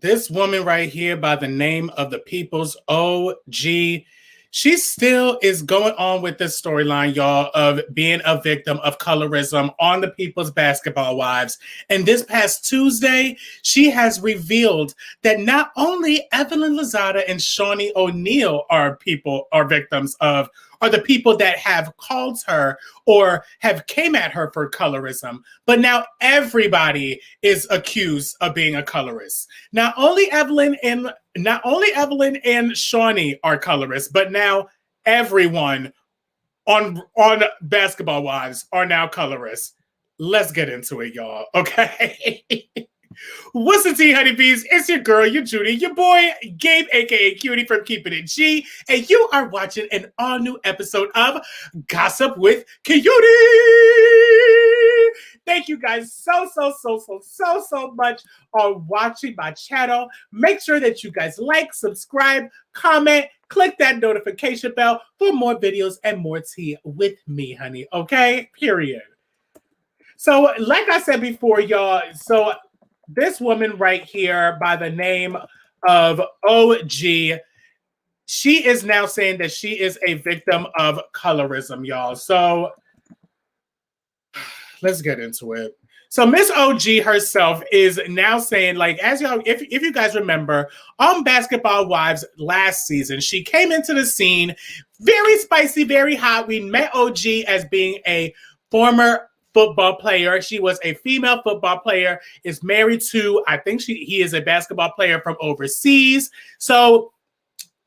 this woman right here by the name of the People's OG, she still is going on with this storyline, y'all, of being a victim of colorism on the People's Basketball Wives. And this past Tuesday, she has revealed that not only Evelyn Lozada and Shawnee O'Neal are victims of, are the people that have called her or have came at her for colorism, but now everybody is accused of being a colorist. Not only Evelyn and Shawnee are colorists, but now everyone on Basketball Wives are now colorists. Let's get into it, y'all. Okay. What's the tea, honeybees? It's your girl, your Judy, your boy, Gabe, aka Cutie from Keeping It G, and you are watching an all-new episode of Gossip with Cutie. Thank you guys so much on watching my channel. Make sure that you guys like, subscribe, comment, click that notification bell for more videos and more tea with me, honey. Okay? Period. So, like I said before, y'all, this woman right here by the name of OG, she is now saying that she is a victim of colorism, y'all. So let's get into it. So Miss OG herself is now saying, like, as y'all, if you guys remember, on Basketball Wives last season, she came into the scene very spicy, very hot. We met OG as being a former football player. She was a female football player, is married to, I think he is a basketball player from overseas. So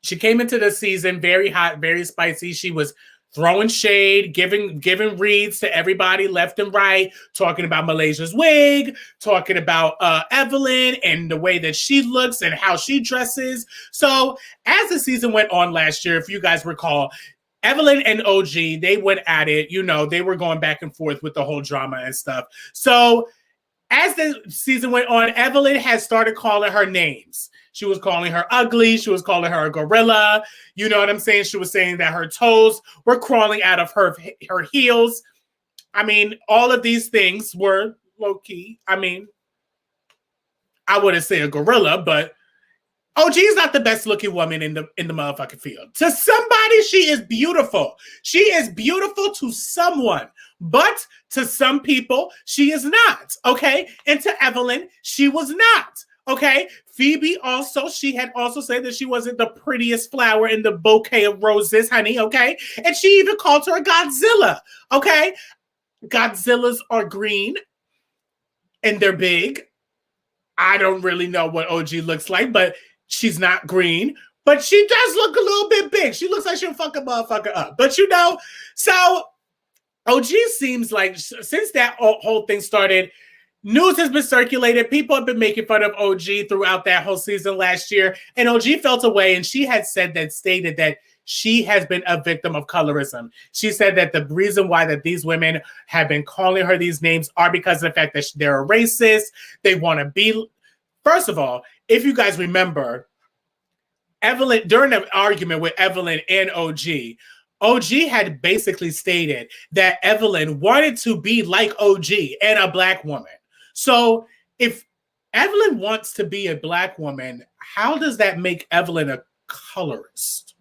she came into the season very hot, very spicy. She was throwing shade, giving reads to everybody left and right, talking about Malaysia's wig, talking about Evelyn and the way that she looks and how she dresses. So as the season went on last year, if you guys recall, Evelyn and OG, they went at it. You know, they were going back and forth with the whole drama and stuff. So as the season went on, Evelyn had started calling her names. She was calling her ugly. She was calling her a gorilla. You know what I'm saying? She was saying that her toes were crawling out of her heels. I mean, all of these things were low-key. I mean, I wouldn't say a gorilla, but OG is not the best looking woman in the motherfucking field. To somebody, she is beautiful. She is beautiful to someone, but to some people, she is not. Okay. And to Evelyn, she was not. Okay. Phoebe also, she had also said that she wasn't the prettiest flower in the bouquet of roses, honey. Okay. And she even called her a Godzilla. Okay. Godzillas are green and they're big. I don't really know what OG looks like, but she's not green, but she does look a little bit big. She looks like she'll fuck a motherfucker up. But you know, so OG seems like since that whole thing started, news has been circulated. People have been making fun of OG throughout that whole season last year. And OG felt away, and she had stated that she has been a victim of colorism. She said that the reason why that these women have been calling her these names are because of the fact that they're a racist. They want to be, first of all, if you guys remember, Evelyn, during the argument with Evelyn and OG had basically stated that Evelyn wanted to be like OG and a black woman. So if Evelyn wants to be a black woman, how does that make Evelyn a colorist?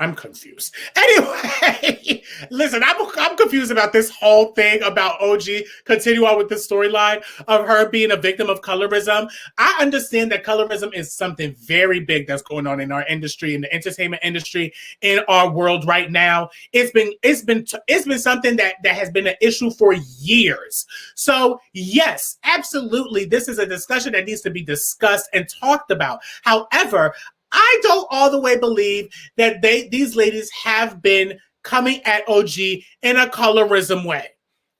I'm confused. Anyway, listen, I'm confused about this whole thing about OG. Continue on with the storyline of her being a victim of colorism. I understand that colorism is something very big that's going on in our industry, in the entertainment industry, in our world right now. It's been something that has been an issue for years. So yes, absolutely, this is a discussion that needs to be discussed and talked about. However, I don't all the way believe that these ladies have been coming at OG in a colorism way.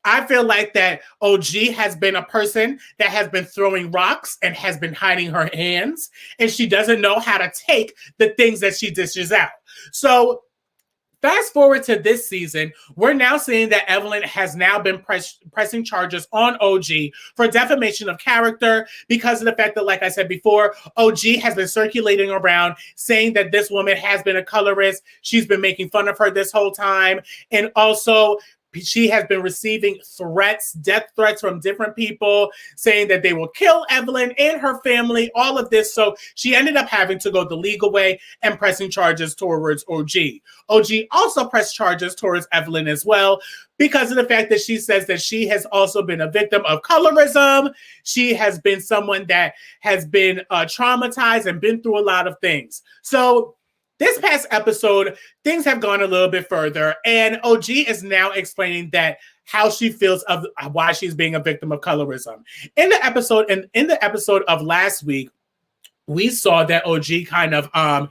I feel like that OG has been a person that has been throwing rocks and has been hiding her hands, and she doesn't know how to take the things that she dishes out. So fast forward to this season, we're now seeing that Evelyn has now been pressing charges on OG for defamation of character because of the fact that, like I said before, OG has been circulating around saying that this woman has been a colorist. She's been making fun of her this whole time. And also she has been receiving threats, death threats from different people saying that they will kill Evelyn and her family, all of this. So she ended up having to go the legal way and pressing charges towards OG. OG also pressed charges towards Evelyn as well because of the fact that she says that she has also been a victim of colorism. She has been someone that has been traumatized and been through a lot of things. So this past episode, things have gone a little bit further, and OG is now explaining that how she feels of why she's being a victim of colorism. In the episode of last week, we saw that OG kind of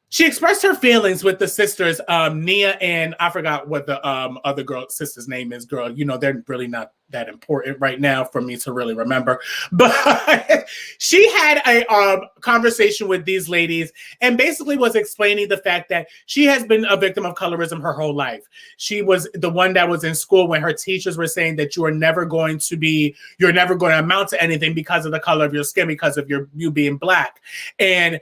she expressed her feelings with the sisters, Nia and I forgot what the other sister's name is. Girl, you know, they're really not that important right now for me to really remember. But she had a conversation with these ladies and basically was explaining the fact that she has been a victim of colorism her whole life. She was the one that was in school when her teachers were saying that you're never going to amount to anything because of the color of your skin, because of you being Black. And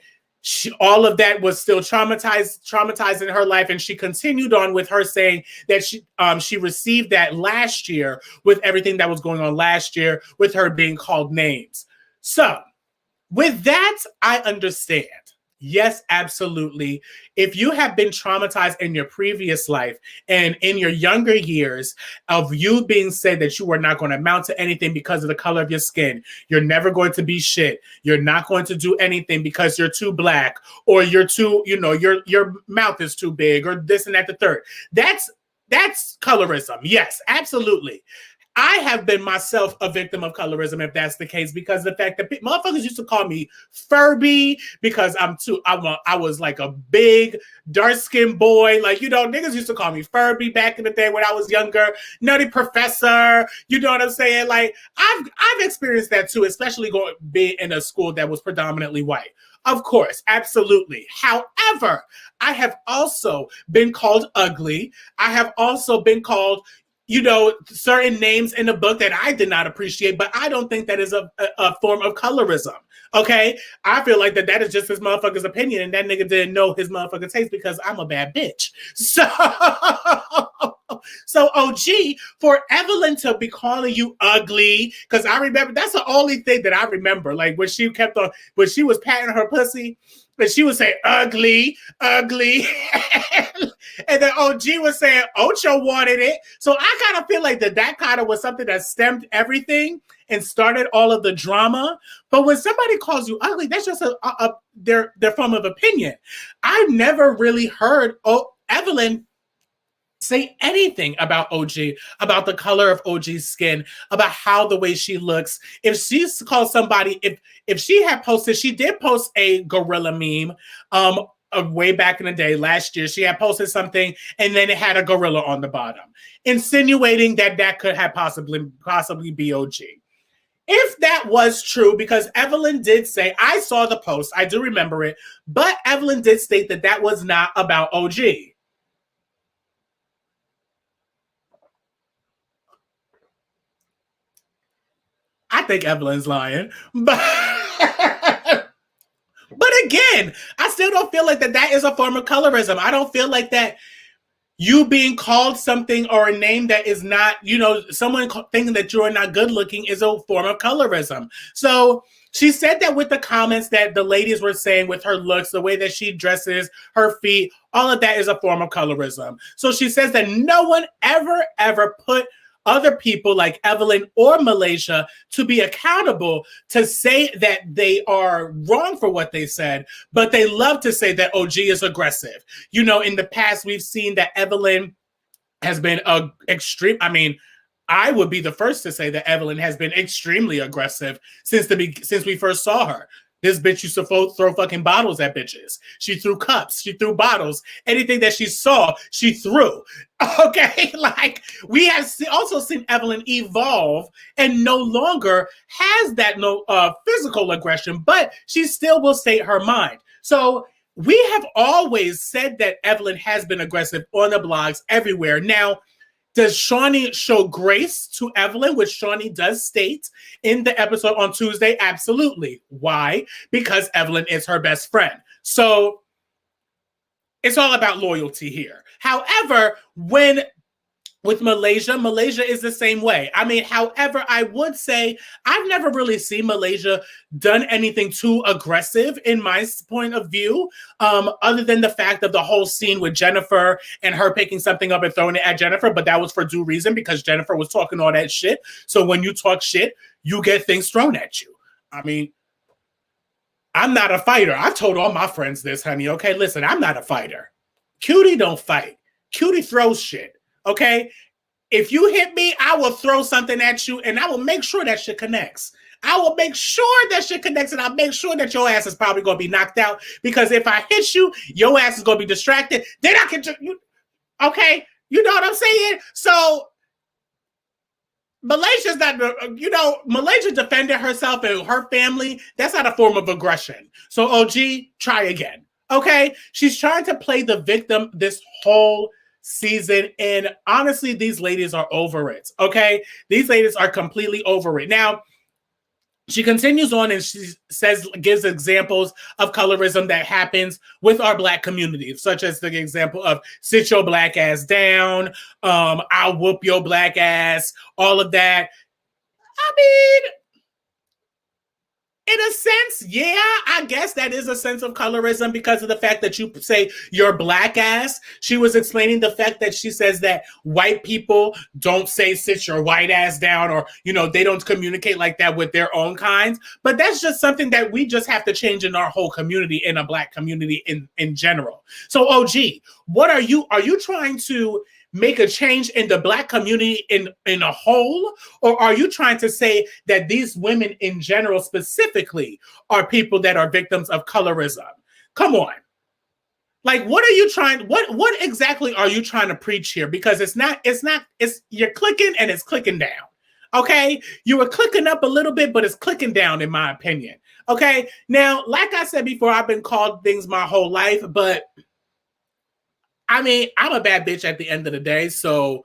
all of that was still traumatized in her life, and she continued on with her saying that she received that last year with everything that was going on last year with her being called names. So with that, I understand. Yes, absolutely. If you have been traumatized in your previous life and in your younger years of you being said that you are not going to amount to anything because of the color of your skin, you're never going to be shit, you're not going to do anything because you're too Black, or you're too, your mouth is too big, or this and that, the third. That's colorism. Yes, absolutely. I have been myself a victim of colorism, if that's the case, because the fact that motherfuckers used to call me Furby because I was like a big dark-skinned boy. Like, niggas used to call me Furby back in the day when I was younger. Nutty Professor, you know what I'm saying? Like, I've experienced that too, especially being in a school that was predominantly white. Of course, absolutely. However, I have also been called ugly. I have also been called certain names in the book that I did not appreciate, but I don't think that is a form of colorism. Okay? I feel like that is just his motherfucker's opinion, and that nigga didn't know his motherfucking taste because I'm a bad bitch. So OG, for Evelyn to be calling you ugly, because I remember that's the only thing that I remember. Like when she was patting her pussy, and she would say, ugly, ugly. And then OG was saying, Ocho wanted it. So I kind of feel like that kind of was something that stemmed everything and started all of the drama. But when somebody calls you ugly, that's just their form of opinion. I've never really heard Evelyn say anything about OG, about the color of OG's skin, about how the way she looks. If she's called somebody, if she did post a gorilla meme way back in the day, last year, she had posted something and then it had a gorilla on the bottom, insinuating that could have possibly be OG. If that was true, because Evelyn did say, I saw the post, I do remember it, but Evelyn did state that was not about OG. I think Evelyn's lying, but again, I still don't feel like that is a form of colorism. I don't feel like that you being called something or a name that is not, someone thinking that you're not good looking is a form of colorism. So she said that with the comments that the ladies were saying with her looks, the way that she dresses, her feet, all of that is a form of colorism. So she says that no one ever put other people like Evelyn or Malaysia to be accountable to say that they are wrong for what they said, but they love to say that OG is aggressive. In the past, we've seen that Evelyn has been extreme. I mean, I would be the first to say that Evelyn has been extremely aggressive since we first saw her. This bitch used to throw fucking bottles at bitches. She threw cups. She threw bottles. Anything that she saw, she threw. Okay? Like, we have also seen Evelyn evolve and no longer has that physical aggression, but she still will state her mind. So we have always said that Evelyn has been aggressive on the blogs everywhere. Now, does Shawnee show grace to Evelyn, which Shawnee does state in the episode on Tuesday? Absolutely. Why? Because Evelyn is her best friend. So it's all about loyalty here. However, when With Malaysia is the same way. I mean, however, I would say I've never really seen Malaysia done anything too aggressive in my point of view, other than the fact of the whole scene with Jennifer and her picking something up and throwing it at Jennifer, but that was for due reason because Jennifer was talking all that shit. So when you talk shit, you get things thrown at you. I mean, I'm not a fighter. I've told all my friends this, honey. Okay, listen, I'm not a fighter. Cutie don't fight. Cutie throws shit. Okay? If you hit me, I will throw something at you and I will make sure that shit connects. I will make sure that shit connects and I'll make sure that your ass is probably going to be knocked out because if I hit you, your ass is going to be distracted. Then I can just, okay? You know what I'm saying? So Malaysia's not, Malaysia defended herself and her family. That's not a form of aggression. So OG, try again. Okay? She's trying to play the victim this whole season, and honestly, these ladies are over it. Okay, these ladies are completely over it. Now, she continues on and she gives examples of colorism that happens with our Black community, such as the example of sit your Black ass down, I'll whoop your Black ass, all of that. I mean, in a sense, yeah, I guess that is a sense of colorism because of the fact that you say your Black ass. She was explaining the fact that she says that white people don't say sit your white ass down or, they don't communicate like that with their own kinds. But that's just something that we just have to change in our whole community, in a Black community in general. So OG, what are you trying to make a change in the Black community in a whole? Or are you trying to say that these women in general specifically are people that are victims of colorism? Come on. Like, what exactly are you trying to preach here? Because you're clicking and it's clicking down. Okay? You were clicking up a little bit, but it's clicking down in my opinion. Okay? Now, like I said before, I've been called things my whole life, but I mean, I'm a bad bitch at the end of the day, so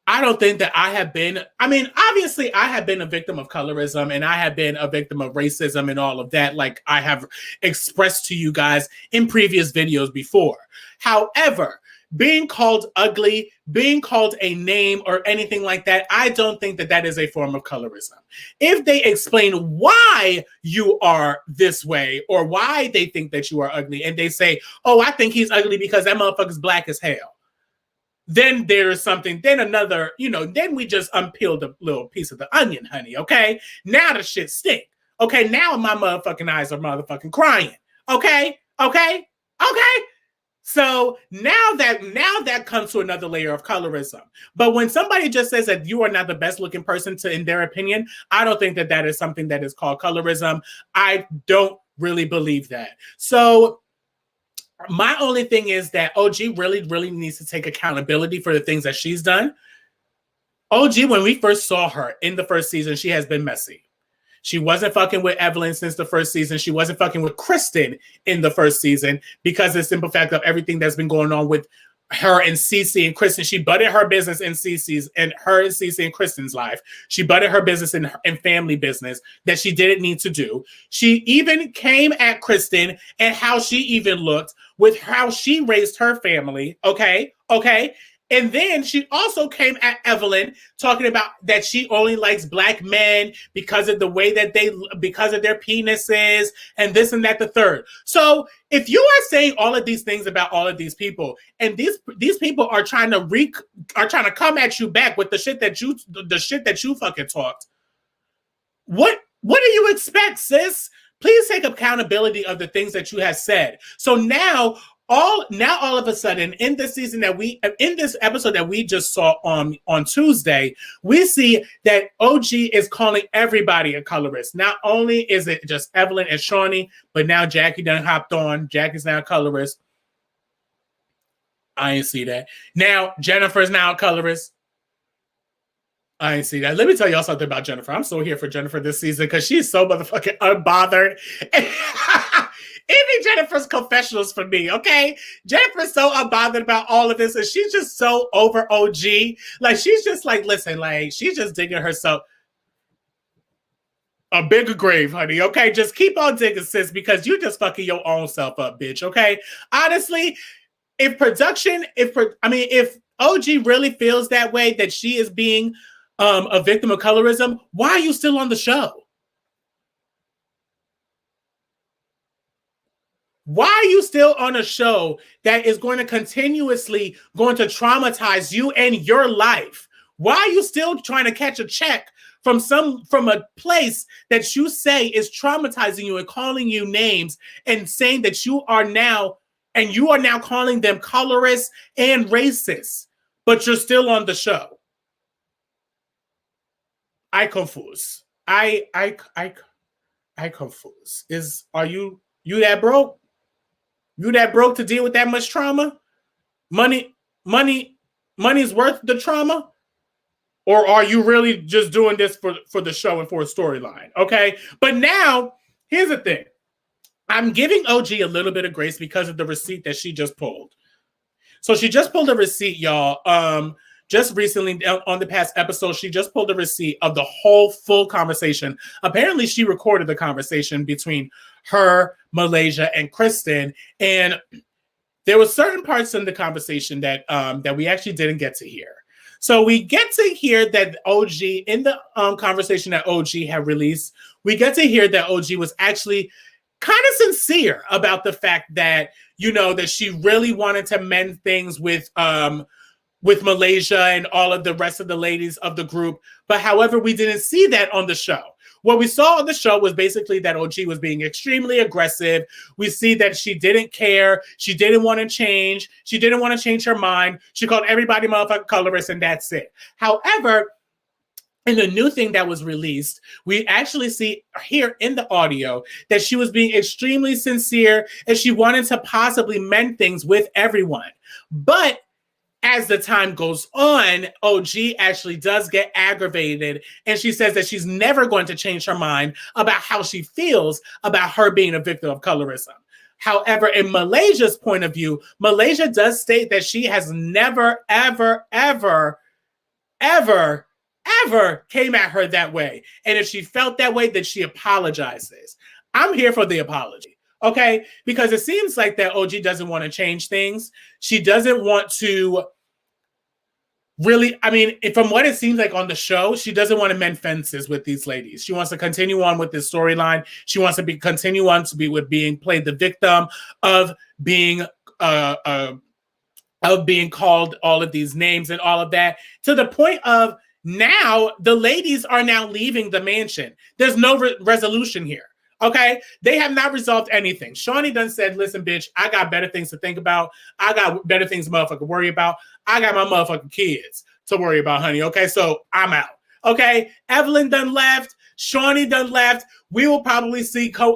I don't think that obviously I have been a victim of colorism and I have been a victim of racism and all of that, like I have expressed to you guys in previous videos before. However, being called ugly, being called a name or anything like that, I don't think that that is a form of colorism. If they explain why you are this way or why they think that you are ugly and they say, oh, I think he's ugly because that motherfucker's Black as hell, then there is something, then we just unpeeled a little piece of the onion, honey, okay? Now the shit stink. Okay, now my motherfucking eyes are motherfucking crying. Okay? So now that comes to another layer of colorism. But when somebody just says that you are not the best looking person in their opinion, I don't think that that is something that is called colorism. I don't really believe that. So my only thing is that OG really, really needs to take accountability for the things that she's done. OG, when we first saw her in the first season, she has been messy. She wasn't fucking with Evelyn since the first season. She wasn't fucking with Kristen in the first season because of the simple fact of everything that's been going on with her and Cece and Kristen. She butted her business in Cece's and her and Cece and Kristen's life. She butted her business in family business that she didn't need to do. She even came at Kristen and how she even looked with how she raised her family. Okay. And then she also came at Evelyn talking about that she only likes Black men because of the way that because of their penises and this and that, the third. So if you are saying all of these things about all of these people, and these people are trying to come at you back with the shit that you fucking talked, what do you expect, sis? Please take accountability of the things that you have said. So now all of a sudden in this episode that we just saw on Tuesday, we see that OG is calling everybody a colorist. Not only is it just Evelyn and Shawnee, but now Jackie done hopped on. Jackie's now a colorist. I ain't see that. Now Jennifer's now a colorist. I ain't see that. Let me tell y'all something about Jennifer. I'm so here for Jennifer this season because she's so motherfucking unbothered. Even Jennifer's confessionals for me, okay? Jennifer's so unbothered about all of this, and she's just so over OG. Like, she's just like, listen, like, she's just digging herself a bigger grave, honey, okay? Just keep on digging, sis, because you just fucking your own self up, bitch, okay? Honestly, if OG really feels that way, that she is being a victim of colorism, why are you still on the show? Why are you still on a show that is going to continuously going to traumatize you and your life? Why are you still trying to catch a check from a place that you say is traumatizing you and calling you names and saying that you are now calling them colorist and racist, but you're still on the show? I confuse. I confuse. Are you that broke? You that broke to deal with that much trauma? Money, money, money's worth the trauma? Or are you really just doing this for the show and for a storyline? Okay. But now, here's the thing. I'm giving OG a little bit of grace because of the receipt that she just pulled. So she just pulled a receipt, y'all. Just recently on the past episode, she just pulled a receipt of the whole full conversation. Apparently, she recorded the conversation between her, Malaysia, and Kristen. And there were certain parts in the conversation that we actually didn't get to hear. So we get to hear that OG, in the conversation that OG had released, we get to hear that OG was actually kind of sincere about the fact that, that she really wanted to mend things with Malaysia and all of the rest of the ladies of the group. But however, we didn't see that on the show. What we saw on the show was basically that OG was being extremely aggressive. We see that she didn't care. She didn't want to change. She didn't want to change her mind. She called everybody motherfucking colorist, and that's it. However, in the new thing that was released, we actually hear in the audio that she was being extremely sincere and she wanted to possibly mend things with everyone. But as the time goes on, OG actually does get aggravated, and she says that she's never going to change her mind about how she feels about her being a victim of colorism. However, in Malaysia's point of view, Malaysia does state that she has never, ever, ever, ever, ever came at her that way. And if she felt that way, then she apologizes. I'm here for the apology. Okay, because it seems like that OG doesn't want to change things. She doesn't want to really, from what it seems like on the show, she doesn't want to mend fences with these ladies. She wants to continue on with this storyline. She wants to continue on to be with being played the victim of being called all of these names and all of that, to the point of now the ladies are now leaving the mansion. There's no resolution here. Okay, they have not resolved anything. Shawnee done said, listen, bitch, I got better things to think about. I got better things motherfucker worry about. I got my motherfucking kids to worry about, honey. Okay, so I'm out. Okay, Evelyn done left. Shawnee done left. We will probably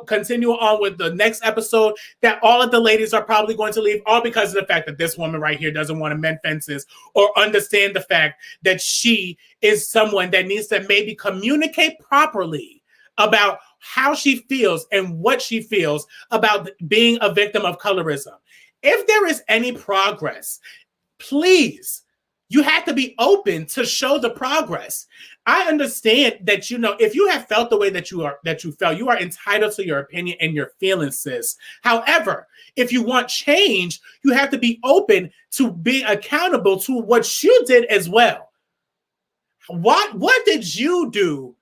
continue on with the next episode that all of the ladies are probably going to leave, all because of the fact that this woman right here doesn't want to mend fences or understand the fact that she is someone that needs to maybe communicate properly about how she feels and what she feels about being a victim of colorism. If there is any progress, please, you have to be open to show the progress. I understand that, if you have felt the way that you felt, you are entitled to your opinion and your feelings, sis. However, if you want change, you have to be open to being accountable to what you did as well. What did you do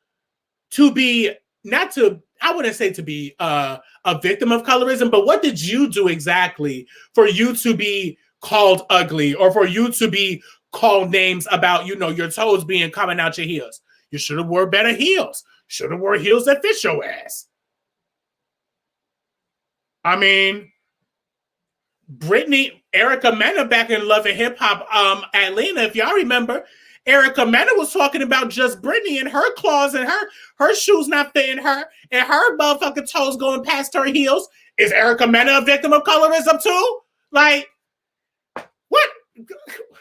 to be, I wouldn't say to be a victim of colorism, but what did you do exactly for you to be called ugly or for you to be called names about, your toes coming out your heels? You should have wore better heels. Should have wore heels that fit your ass. Brittany, Erica Mena back in Love and Hip Hop, Atlanta, if y'all remember, Erica Mena was talking about just Brittany and her claws and her shoes not fitting her and her motherfucking toes going past her heels. Is Erica Mena a victim of colorism too? Like, what?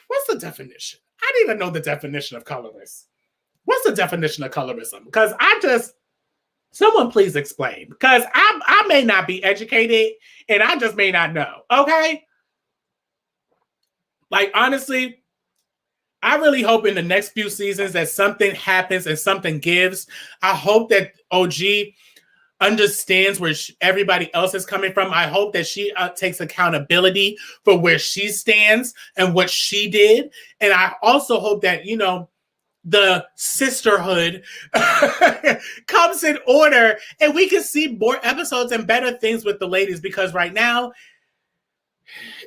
What's the definition? I didn't even know the definition of colorist. What's the definition of colorism? Because someone please explain. Because I may not be educated and I just may not know. Okay? Like, honestly, I really hope in the next few seasons that something happens and something gives. I hope that OG understands where everybody else is coming from. I hope that she takes accountability for where she stands and what she did. And I also hope that, you know, the sisterhood comes in order and we can see more episodes and better things with the ladies, because right now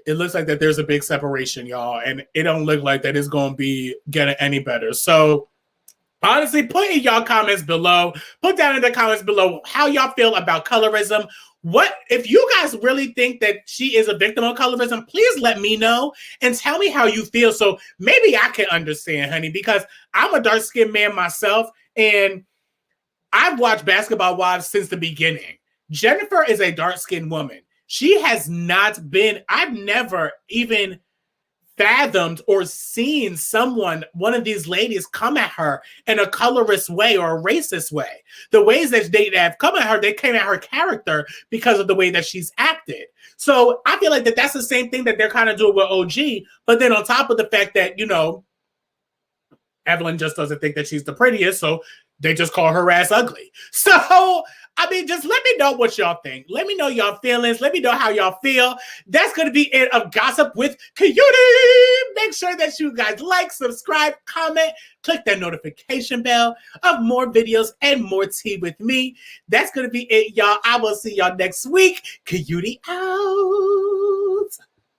it looks like that there's a big separation, y'all, and it don't look like that it's going to be getting any better. So honestly, put in y'all comments below. Put down in the comments below how y'all feel about colorism. What if you guys really think that she is a victim of colorism? Please let me know and tell me how you feel, so maybe I can understand, honey, because I'm a dark-skinned man myself, and I've watched Basketball Wives since the beginning. Jennifer is a dark-skinned woman. She has not been, I've never even fathomed or seen one of these ladies come at her in a colorist way or a racist way. The ways that they have come at her, they came at her character because of the way that she's acted. So I feel like that's the same thing that they're kind of doing with OG, but then on top of the fact that, you know, Evelyn just doesn't think that she's the prettiest, so they just call her ass ugly. So, I mean, just let me know what y'all think. Let me know y'all feelings. Let me know how y'all feel. That's going to be it of Gossip with Cutie. Make sure that you guys like, subscribe, comment, click that notification bell of more videos and more tea with me. That's going to be it, y'all. I will see y'all next week. Cutie out.